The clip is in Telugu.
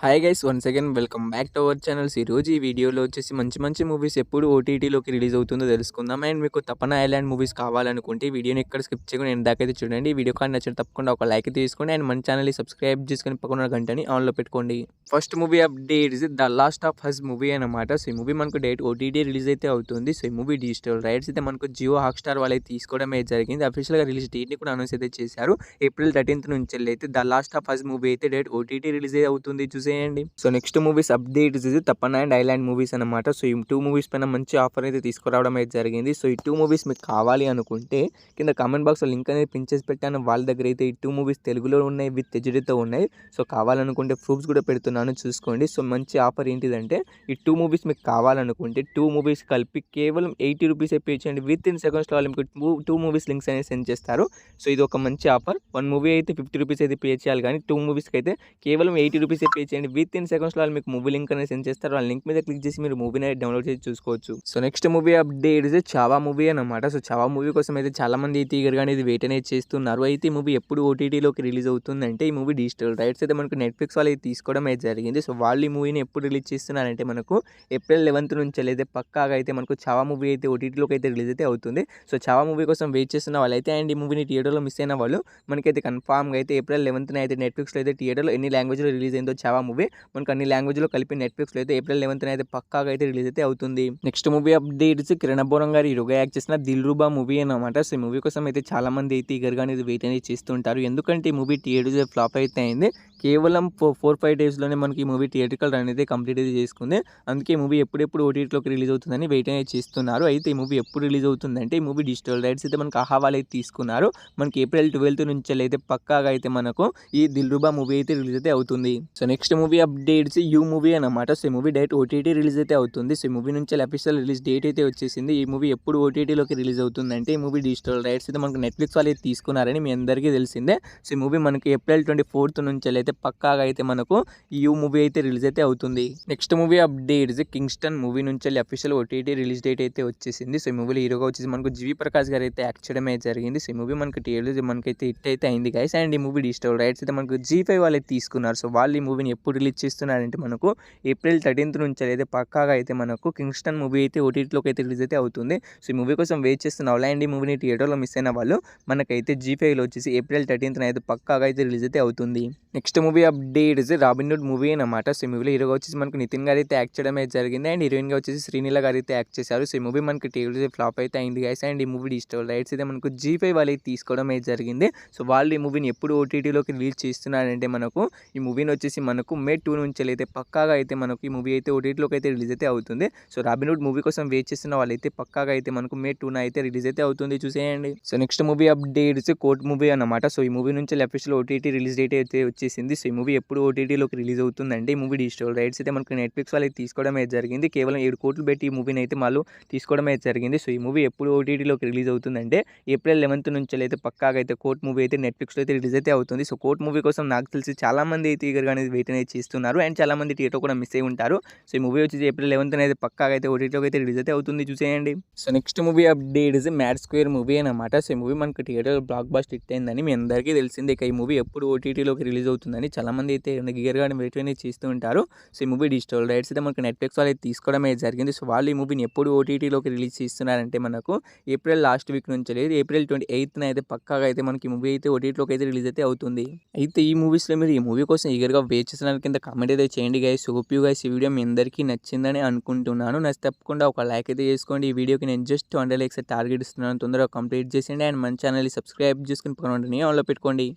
Hi guys once again welcome back to our channels. ఈరోజు ఈ వీడియోలో వచ్చేసి మంచి మంచి మూవీస్ ఎప్పుడు ఓటీటీలోకి రిలీజ్ అవుతుందో తెలుసుకుందాం. అండ్ మీకు తపన ఐలాండ్ మూవీస్ కావాలనుకుంటే ఈ వీడియోని ఎక్కడ స్కిప్ చేయకుండా ఎండ్ దాకా అయితే చూడండి. ఈ వీడియో కానీ నచ్చితే తప్పకుండా ఒక లైక్ తీసుకోండి అండ్ మన ఛానల్ని సబ్స్క్రైబ్ చేసుకొని పక్కన గంటని ఆన్లో పెట్టుకోండి. First movie update is the last of has movie అనమాట. సో ఈ మూవీ మనకు డేట్ ఓటీటీ రిలీజ్ అయితే అవుతుంది. సో ఈ మూవీ డిజిటల్ రైట్స్ అయితే మనకు జియో హాట్స్టార్ వాళ్ళు అయితే తీసుకోవడం అయితే జరిగింది. అఫీషియల్గా రిలీజ్ డేట్ని కూడా అనౌన్స్ అయితే చేశారు. ఏప్రిల్ 13th నుంచి అయితే the last of has movie అయితే డేట్ ఓటీటీ రిలీజ్ అవుతుంది, చూసేయండి. సో నెక్స్ట్ మూవీస్ అప్డేట్ ఇది తపన అండ్ ఐలాండ్ మూవీస్ అనమాట. సో ఈ 2 మూవీస్ పైన మంచి ఆఫర్ అయితే తీసుకురావడం అయితే జరిగింది. సో ఈ 2 మూవీస్ మీకు కావాలి అనుకుంటే కింద కామెంట్ బాక్స్లో లింక్ అనేది పిన్ చేసి పెట్టాను. వాళ్ళ దగ్గర అయితే ఈ 2 మూవీస్ తెలుగులో ఉన్నాయి, విత్ హెచ్డీతో ఉన్నాయి. సో కావాలనుకుంటే ప్రూఫ్స్ కూడా పెడుతున్నాను, చూసుకోండి. సో మంచి ఆఫర్ ఏంటిదంటే ఈ 2 మూవీస్ మీకు కావాలనుకుంటే 2 మూవీస్ కలిపి కేవలం 80 రూపీస్ పే చేయండి. విత్ ఇన్ సెకండ్స్లో మీకు 2 మూవీస్ లింక్స్ అనేది సెండ్ చేస్తారు. సో ఇది ఒక మంచి ఆఫర్. 1 మూవీ అయితే 50 రూపీస్ అయితే పే చేయాలి, కానీ 2 మూవీస్కి అయితే కేవలం 80 రూపీస్ పే చేయండి. విత్ ఇన్ సెకండ్స్లో మీకు మూవీ లింక్ అనేది సెండ్ చేస్తారు. ఆ లింక్ మీద క్లిక్ చేసి మీరు మూవీని డౌన్లోడ్ చేసి చూసుకోవచ్చు. So next movie update is Chhaava movie అనమాట. సో చావా మూవీ కోసం అయితే చాలా మంది అయితే ఈగర్గా అనేది వెయిట్ అనేది చేస్తున్నారు. అయితే ఈ మూవీ ఎప్పుడు ఓటీటీలోకి రిలీజ్ అవుతుందంటే ఈ మూవీ డిజిటల్ రైట్స్ అయితే మనకు నెట్ఫ్లిక్స్ వాళ్ళు అయితే తీసుకోవడం అయితే జరిగింది. సో వాళ్ళు ఈ మూవీని ఎప్పుడు రిలీజ్ చేస్తున్నారంటే మనకు ఏప్రిల్ 11th నుంచి అయితే పక్కాగా అయితే మనకు చావా మూవీ అయితే ఓటీటీలోకి అయితే రిలీజ్ అయితే అవుతుంది. సో చావా మూవీ కోసం వెయిట్ చేస్తున్న వాళ్ళైతే అండ్ ఈ మూవీని థియేటర్లో మిస్ అయిన వాళ్ళు మనకైతే కన్ఫామ్గా అయితే ఏప్రిల్ 11th అయితే నెట్ఫ్లిక్స్లో అయితే థియేటర్లో ఎన్ని లాంగ్వేజ్లో రిలీజ్ అయిందో చావా మూవీ మనకు అన్ని లాంగ్వేజ్లో కలిపి నెట్ఫ్లిక్స్లో అయితే ఏప్రిల్ 11th అయితే పక్కాగా అయితే రిలీజ్ అయితే అవుతుంది. Next movie updates Kiran Abbavaram గారు హీరోగా యాక్ట్ చేసిన దిల్రుబా మూవీ అనమాట. సో ఈ మూవీ కోసం అయితే చాలా మంది అయితే ఈగర్గా అనేది వెయిట్ అనేది చేస్తుంటారు. ఎందుకంటే ఈ మూవీ థియేటర్ ఫ్లాప్ అయితే అయింది. కేవలం 4-5 డేస్లోనే మనకి ఈ మూవీ థియేట్రికల్ రన్ అయితే కంప్లీట్ అయితే చేసుకుంది. అందుకే ఈ మూవీ ఎప్పుడెప్పుడు ఓటీటీలోకి రిలీజ్ అవుతుందని వెయిట్ అనేది చేస్తున్నారు. అయితే ఈ మూవీ ఎప్పుడు రిలీజ్ అవుతుందంటే ఈ మూవీ డిజిటల్ రైట్స్ అయితే మనకు ఆహా వాళ్ళు అయితే తీసుకున్నారు. మనకి ఏప్రిల్ 12th నుంచి అయితే పక్కాగా అయితే మనకు ఈ దిల్రుబా మూవీ అయితే రిలీజ్ అయితే అవుతుంది. So next movie updates you movie అనమాట. సో ఈ మూవీ డైరెక్ట్ ఓటీటీ రిలీజ్ అయితే అవుతుంది. సో ఈ మూవీ నుంచి అఫీషియల్ రిలీజ్ డేట్ అయితే వచ్చేసింది. ఈ మూవీ ఎప్పుడు ఓటీటీలోకి రిలీజ్ అవుతుందంటే ఈ మూవీ డిజిటల్ రైట్స్ అయితే మనకు నెట్ఫ్లిక్స్ వాళ్ళు అయితే తీసుకున్నారని మీ అందరికీ తెలిసిందే. సో ఈ మూవీ మనకి ఏప్రిల్ 24th నుంచి అయితే పక్కాగా అయితే మనకు ఈ యూ మూవీ అయితే రిలీజ్ అయితే అవుతుంది. Next movie updates Kingston movie నుంచి అఫీషియల్ ఓటీటీ రిలీజ్ డేట్ అయితే వచ్చేసింది. సో ఈ మూవీలో హీరోగా వచ్చేసి మనకు జీవి ప్రకాష్ గారు అయితే యాక్ట్ చేయడం అయితే జరిగింది. సో ఈ మూవీ మనకి టీవీలో మనకైతే హిట్ అయితే అయింది గైస్. అండ్ ఈ మూవీ డిజిటల్ రైట్స్ అయితే మనకు G5 వాళ్ళు అయితే తీసుకున్నారు. సో వాళ్ళు ఈ మూవీని ఎప్పుడు రిలీజ్ చేస్తున్నారంటే మనకు ఏప్రిల్ 13th నుంచి అయితే పక్కాగా అయితే మనకు కింగ్స్టన్ మూవీ అయితే ఓటీటీలోకి అయితే రిలీజ్ అయితే అవుతుంది. సో ఈ మూవీ కోసం వెయిట్ చేస్తున్న వాళ్ళు అండ్ ఈ మూవీని థియేటర్లో మిస్ అయిన వాళ్ళు మనకైతే G5లో వచ్చేసి ఏప్రిల్ 13th అయితే పక్కాగా అయితే రిలీజ్ అయితే అవుతుంది. Next movie update is Robinhood movie అనమాట. సో ఈ మూవీలో హీరోగా వచ్చేసి మనకు నితిన్ గారు అయితే యాక్ట్ చేయడం అయితే జరిగింది. అండ్ హీరోయిన్గా వచ్చేసి శ్రీనీల గారు అయితే యాక్ట్ చేశారు. సో ఈ మూవీ మనకి టీవీలో ఫ్లాప్ అయితే అయింది గైస్. అండ్ ఈ మూవీ డిజిటల్ రైట్స్ అయితే మనకు G5 వాళ్ళు అయితే తీసుకోవడం అయితే జరిగింది. సో వాళ్ళు ఈ మూవీని ఎప్పుడు ఓటీటీలోకి రిలీజ్ చేస్తున్నారంటే మనకు ఈ మూవీని వచ్చేసి మనకు May 2 నుంచి అయితే పక్కాగా అయితే మనకు ఈ మూవీ అయితే ఓటీటీలోకి అయితే రిలీజ్ అయితే అవుతుంది. సో రాబిన్హుడ్ మూవీ కోసం వెయిట్ చేస్తున్న వాళ్ళైతే పక్కాగా అయితే మనకు May 2 అయితే రిలీజ్ అయితే అవుతుంది, చూసేయండి. So next movie updates court movie అనమాట. సో ఈ మూవీ నుంచి అఫీషియల్ ఓటీటీ రిలీజ్ డేట్ అయితే వచ్చేసింది. సో ఈ మూవీ ఎప్పుడు ఓటీటీలోకి రిలీజ్ అవుతుందంటే ఈ మూవీ డిజిటల్ రైట్స్ అయితే మనకు నెట్ఫ్లిక్స్ వాళ్ళు తీసుకోవడం అయితే జరిగింది. కేవలం 7 కోట్లు పెట్టి ఈ మూవీని అయితే వాళ్ళు తీసుకోవడం అయితే జరిగింది. సో ఈ మూవీ ఎప్పుడు ఓటీటీలోకి రిలీజ్ అవుతుందంటే ఏప్రిల్ 11th నుంచి అయితే పక్కాగా అయితే కోర్ట్ మూవీ అయితే నెట్ఫ్లిక్స్లో అయితే రిలీజ్ అయితే అవుతుంది. సో కోర్ట్ మూవీ కోసం నాకు తెలిసి చాలా మంది అయితే ఈగర్గా అనేది వెయిట్ అనేది చేస్తున్నారు అండ్ చాలా మంది థియేటర్ కూడా మిస్ అయి ఉంటారు. సో ఈ మూవీ వచ్చేసి ఏప్రిల్ 11th అనేది పక్కాగా అయితే ఓటీటీలోకి అయితే రిలీజ్ అయితే అవుతుంది, చూసేయండి. So next movie update is mad square movie అనమాట. సో ఈ మూవీ మనకు థియేటర్ బ్లాక్ బస్టర్ హిట్ అయిందని మీ అందరికీ తెలిసిందే. ఇక ఈ మూవీ ఎప్పుడు ఓటీటీలోకి రిలీజ్ అవుతుందని చాలా మంది అయితే ఈగర్గా వెయిట్ అనేది చేస్తూ ఉంటారు. సో ఈ మూవీ డిజిటల్ రైట్స్ అయితే మనకు నెట్ఫ్లిక్స్ వాళ్ళు అయితే తీసుకోవడం అయితే జరిగింది. సో వాళ్ళు ఈ మూవీని ఎప్పుడు ఓటీటీలోకి రిలీజ్ చేస్తున్నారంటే మనకు ఏప్రిల్ లాస్ట్ వీక్ నుంచి లేదు ఏప్రిల్ 28th అయితే పక్కాగా అయితే మనకి ఈ మూవీ అయితే ఓటీటీలోకి అయితే రిలీజ్ అయితే అవుతుంది. అయితే ఈ మూవీస్లో మీరు ఈ మూవీ కోసం ఈగర్గా వెయిట్ చేసిన కింద కామెంట్ అయితే చేయండి గైస్. హోప్ యూ గైస్ ఈ వీడియో మీ అందరికీ నచ్చిందని అనుకుంటున్నాను. నచ్చితే తప్పకుండా ఒక లైక్ అయితే చేసుకోండి. ఈ వీడియోకి నేను జస్ట్ 100 likes టార్గెట్ ఇస్తున్నాను, తొందరగా కంప్లీట్ చేసేయండి. అండ్ మన ఛానల్ని సబ్స్క్రైబ్ చేసుకుని పక్కన ఆన్లో పెట్టుకోండి.